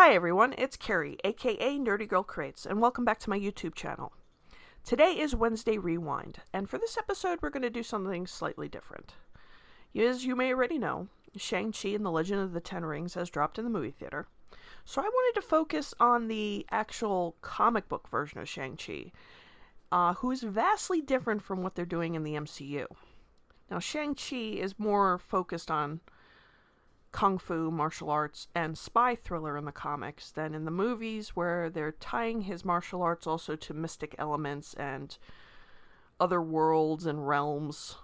Hi everyone, it's Carrie, aka Nerdy Girl Crates, and welcome back to my YouTube channel. Today is Wednesday Rewind, and for this episode we're going to do something slightly different. As you may already know, Shang-Chi and the Legend of the Ten Rings has dropped in the movie theater, so I wanted to focus on the actual comic book version of Shang-Chi, who is vastly different from what they're doing in the MCU. Now, Shang-Chi is more focused on kung fu, martial arts, and spy thriller in the comics than in the movies, where they're tying his martial arts also to mystic elements and other worlds and realms.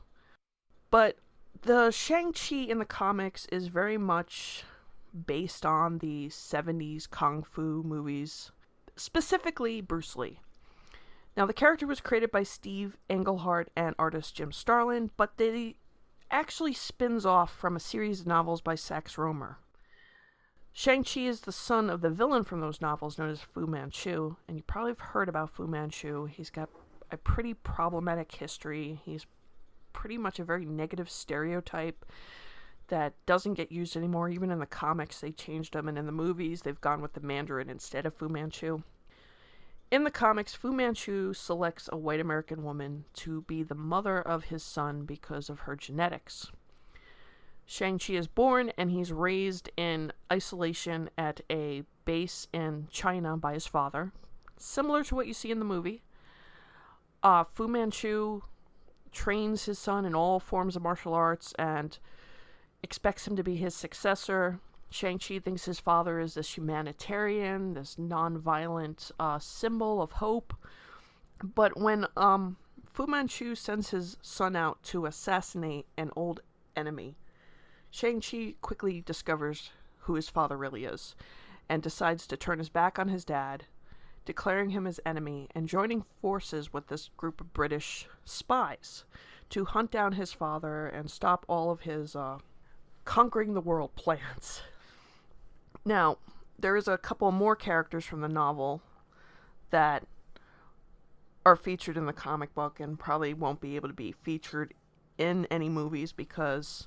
But the Shang-Chi in the comics is very much based on the 70s kung fu movies, specifically Bruce Lee. Now, the character was created by Steve Englehart and artist Jim Starlin, but they actually spins off from a series of novels by Sax Rohmer. Shang-Chi is the son of the villain from those novels known as Fu Manchu, and you probably have heard about Fu Manchu. He's got a pretty problematic history. He's pretty much a very negative stereotype that doesn't get used anymore. Even in the comics, they changed him, and in the movies, they've gone with the Mandarin instead of Fu Manchu. In the comics, Fu Manchu selects a white American woman to be the mother of his son because of her genetics. Shang-Chi is born and he's raised in isolation at a base in China by his father, similar to what you see in the movie. Fu Manchu trains his son in all forms of martial arts and expects him to be his successor. Shang-Chi thinks his father is this humanitarian, this non-violent symbol of hope. But when Fu Manchu sends his son out to assassinate an old enemy, Shang-Chi quickly discovers who his father really is and decides to turn his back on his dad, declaring him his enemy and joining forces with this group of British spies to hunt down his father and stop all of his conquering the world plans. Now, there is a couple more characters from the novel that are featured in the comic book and probably won't be able to be featured in any movies because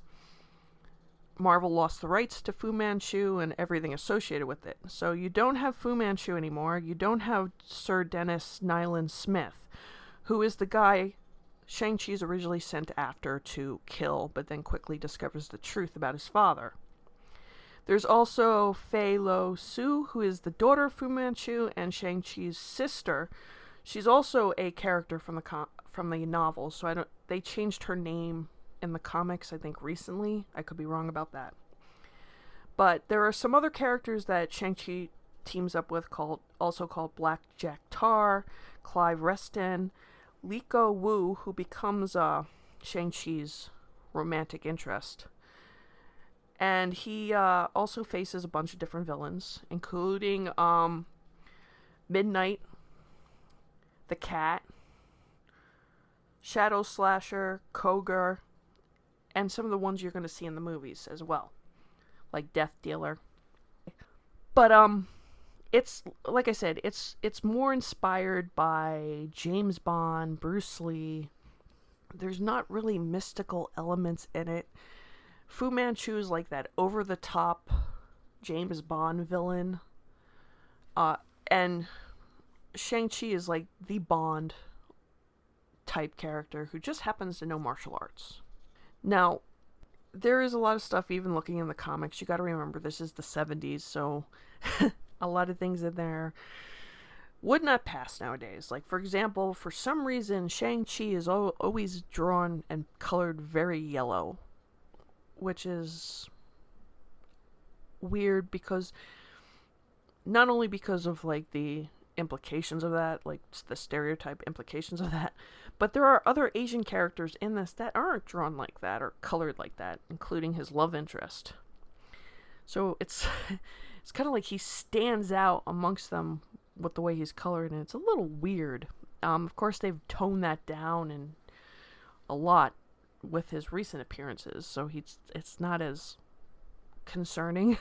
Marvel lost the rights to Fu Manchu and everything associated with it. So you don't have Fu Manchu anymore. You don't have Sir Dennis Nayland Smith, who is the guy Shang-Chi is originally sent after to kill, but then quickly discovers the truth about his father. There's also Fei Lo Su, who is the daughter of Fu Manchu and Shang-Chi's sister. She's also a character from the novel, so they changed her name in the comics, I think, recently. I could be wrong about that. But there are some other characters that Shang-Chi teams up with, also called Black Jack Tar, Clive Reston, Liko Wu, who becomes Shang-Chi's romantic interest. And he also faces a bunch of different villains, including Midnight, the Cat, Shadow Slasher, Koger, and some of the ones you're going to see in the movies as well, like Death Dealer. But it's, like I said, it's more inspired by James Bond, Bruce Lee. There's not really mystical elements in it. Fu Manchu is like that over-the-top James Bond villain. And Shang-Chi is like the Bond type character who just happens to know martial arts. Now, there is a lot of stuff, even looking in the comics. You got to remember, this is the 70s, so a lot of things in there would not pass nowadays. Like, for example, for some reason, Shang-Chi is always drawn and colored very yellow, which is weird because not only because of like the implications of that, like the stereotype implications of that, but there are other Asian characters in this that aren't drawn like that or colored like that, including his love interest. So it's kind of like he stands out amongst them with the way he's colored, and it's a little weird. Of course, they've toned that down and a lot with his recent appearances, so it's not as concerning.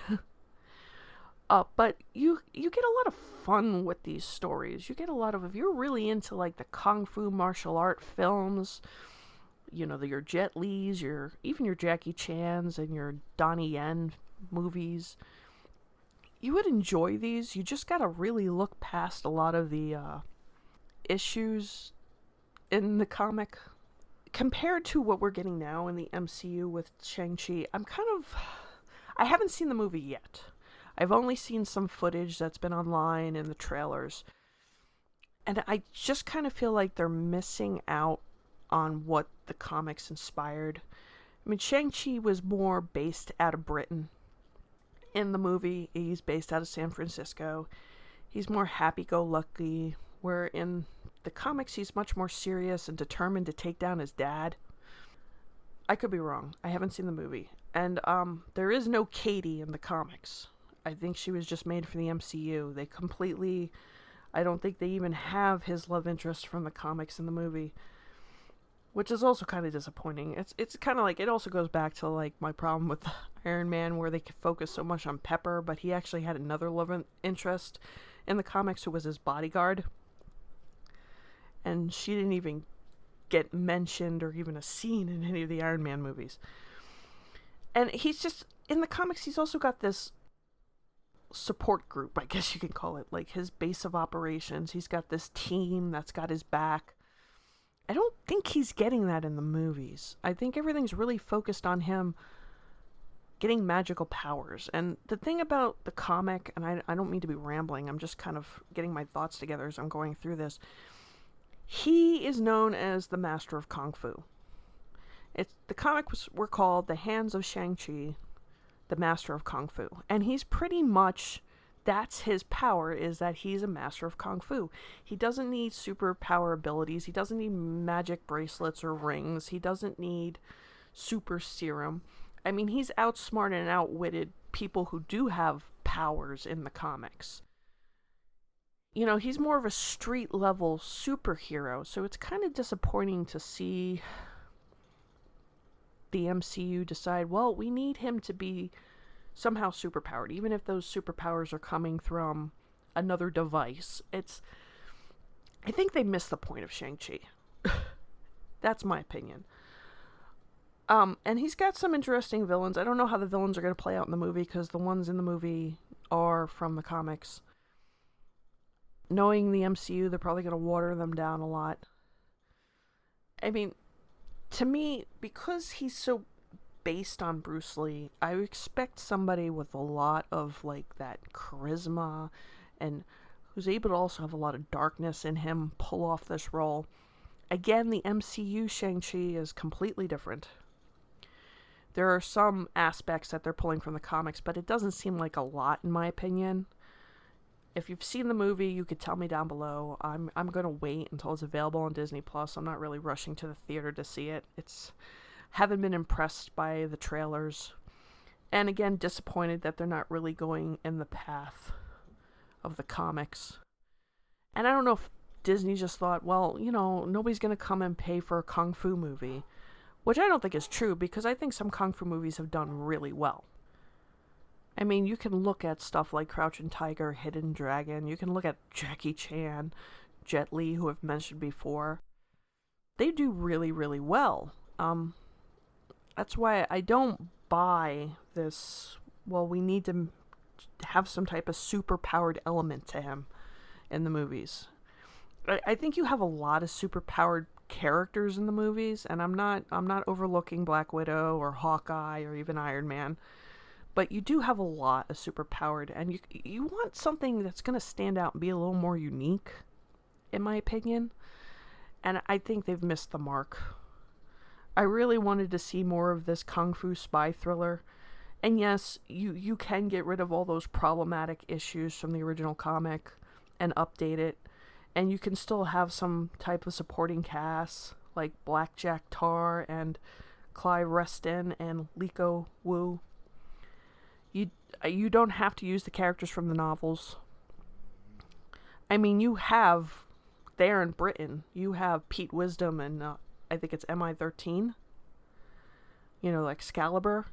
But you get a lot of fun with these stories. You get a lot of, if you're really into like the kung fu martial art films, you know, your Jet Li's, even your Jackie Chan's and your Donnie Yen movies, you would enjoy these. You just gotta really look past a lot of the issues in the comic. Compared to what we're getting now in the MCU with Shang-Chi, I haven't seen the movie yet. I've only seen some footage that's been online in the trailers. And I just kind of feel like they're missing out on what the comics inspired. I mean, Shang-Chi was more based out of Britain. In the movie, he's based out of San Francisco. He's more happy-go-lucky, where in the comics he's much more serious and determined to take down his dad. I could be wrong. I haven't seen the movie. And there is no Katie in the comics. I think she was just made for the MCU. I don't think they even have his love interest from the comics in the movie, which is also kind of disappointing. It's kind of like, it also goes back to like my problem with Iron Man, where they could focus so much on Pepper, but he actually had another love interest in the comics who was his bodyguard, and she didn't even get mentioned or even a scene in any of the Iron Man movies. And he's just, in the comics, he's also got this support group, I guess you can call it, like his base of operations. He's got this team that's got his back. I don't think he's getting that in the movies. I think everything's really focused on him getting magical powers. And the thing about the comic, and I don't mean to be rambling, I'm just kind of getting my thoughts together as I'm going through this. He is known as the Master of Kung Fu. The comics were called The Hands of Shang-Chi, the Master of Kung Fu. And he's pretty much, that's his power, is that he's a master of Kung Fu. He doesn't need superpower abilities. He doesn't need magic bracelets or rings. He doesn't need super serum. I mean, he's outsmarted and outwitted people who do have powers in the comics. You know, he's more of a street level superhero, so it's kind of disappointing to see the MCU decide, well, we need him to be somehow superpowered, even if those superpowers are coming from another device. I think they missed the point of Shang-Chi. That's my opinion. And he's got some interesting villains. I don't know how the villains are going to play out in the movie, because the ones in the movie are from the comics. Knowing the MCU, they're probably going to water them down a lot. I mean, to me, because he's so based on Bruce Lee, I expect somebody with a lot of like that charisma and who's able to also have a lot of darkness in him pull off this role. Again, the MCU Shang-Chi is completely different. There are some aspects that they're pulling from the comics, but it doesn't seem like a lot, in my opinion. If you've seen the movie, you could tell me down below. I'm going to wait until it's available on Disney Plus. I'm not really rushing to the theater to see it. Haven't been impressed by the trailers. And again, disappointed that they're not really going in the path of the comics. And I don't know if Disney just thought, well, you know, nobody's going to come and pay for a Kung Fu movie. Which I don't think is true, because I think some Kung Fu movies have done really well. I mean, you can look at stuff like Crouching Tiger, Hidden Dragon. You can look at Jackie Chan, Jet Li, who I've mentioned before. They do really, really well. That's why I don't buy this, well, we need to have some type of super-powered element to him in the movies. I think you have a lot of super-powered characters in the movies, and I'm not overlooking Black Widow or Hawkeye or even Iron Man. But you do have a lot of superpowered, and you want something that's going to stand out and be a little more unique, in my opinion. And I think they've missed the mark. I really wanted to see more of this Kung Fu spy thriller. And yes, you can get rid of all those problematic issues from the original comic and update it. And you can still have some type of supporting cast, like Blackjack Tar and Clive Reston and Liko Wu. You don't have to use the characters from the novels. I mean, you have, there in Britain, you have Pete Wisdom and I think it's MI13. You know, like Excalibur,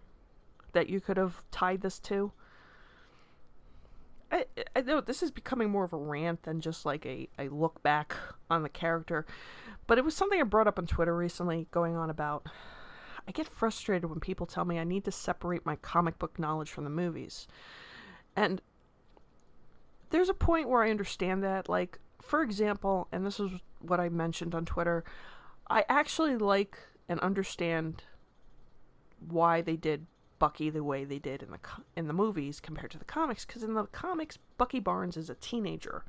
that you could have tied this to. I know this is becoming more of a rant than just like a look back on the character. But it was something I brought up on Twitter recently, going on about, I get frustrated when people tell me I need to separate my comic book knowledge from the movies. And there's a point where I understand that. Like, for example, and this is what I mentioned on Twitter, I actually like and understand why they did Bucky the way they did in the movies compared to the comics, because in the comics, Bucky Barnes is a teenager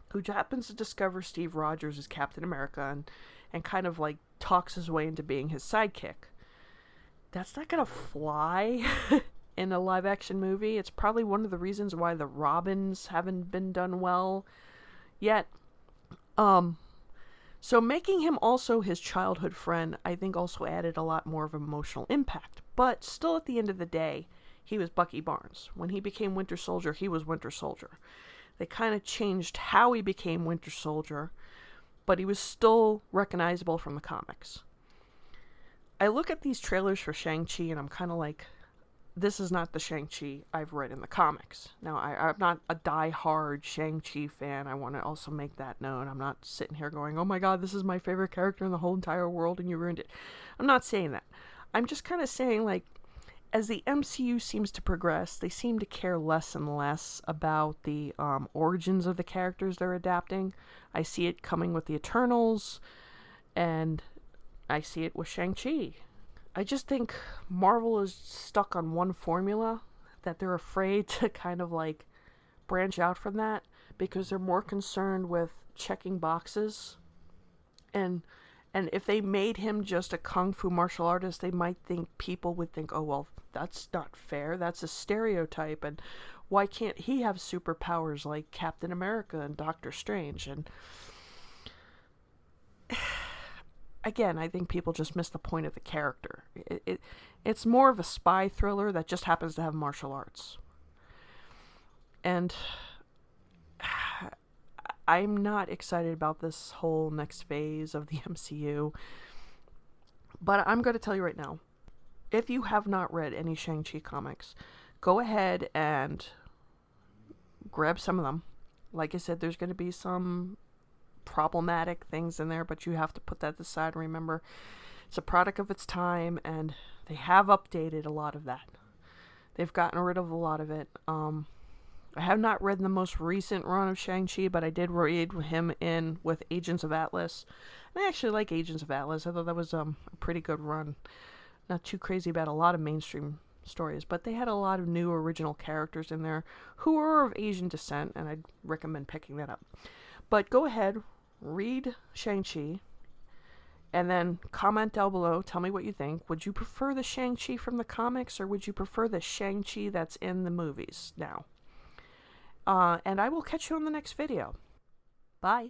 who happens to discover Steve Rogers as Captain America and kind of like talks his way into being his sidekick. That's not gonna fly in a live action movie. It's probably one of the reasons why the Robins haven't been done well yet. So making him also his childhood friend, I think also added a lot more of emotional impact. But still at the end of the day, he was Bucky Barnes. When he became Winter Soldier, he was Winter Soldier. They kind of changed how he became Winter Soldier, but he was still recognizable from the comics. I look at these trailers for Shang-Chi and I'm kind of like, this is not the Shang-Chi I've read in the comics. Now, I'm not a die-hard Shang-Chi fan. I want to also make that known. I'm not sitting here going, oh my god, this is my favorite character in the whole entire world and you ruined it. I'm not saying that. I'm just kind of saying, like, as the MCU seems to progress, they seem to care less and less about the origins of the characters they're adapting. I see it coming with the Eternals, and I see it with Shang-Chi. I just think Marvel is stuck on one formula that they're afraid to kind of like branch out from that because they're more concerned with checking boxes. And if they made him just a kung fu martial artist, they might think people would think, oh, well, that's not fair. That's a stereotype. And why can't he have superpowers like Captain America and Doctor Strange? And again, I think people just miss the point of the character. It's more of a spy thriller that just happens to have martial arts. And I'm not excited about this whole next phase of the MCU. But I'm going to tell you right now, if you have not read any Shang-Chi comics, go ahead and grab some of them. Like I said, there's going to be some problematic things in there, but you have to put that aside. Remember, it's a product of its time, and they have updated a lot of that. They've gotten rid of a lot of it. I have not read the most recent run of Shang-Chi, but I did read him in with Agents of Atlas. And I actually like Agents of Atlas. I thought that was a pretty good run. Not too crazy about a lot of mainstream stories, but they had a lot of new original characters in there who were of Asian descent, and I'd recommend picking that up. But go ahead, read Shang-Chi, and then comment down below. Tell me what you think. Would you prefer the Shang-Chi from the comics, or would you prefer the Shang-Chi that's in the movies now? And I will catch you on the next video. Bye.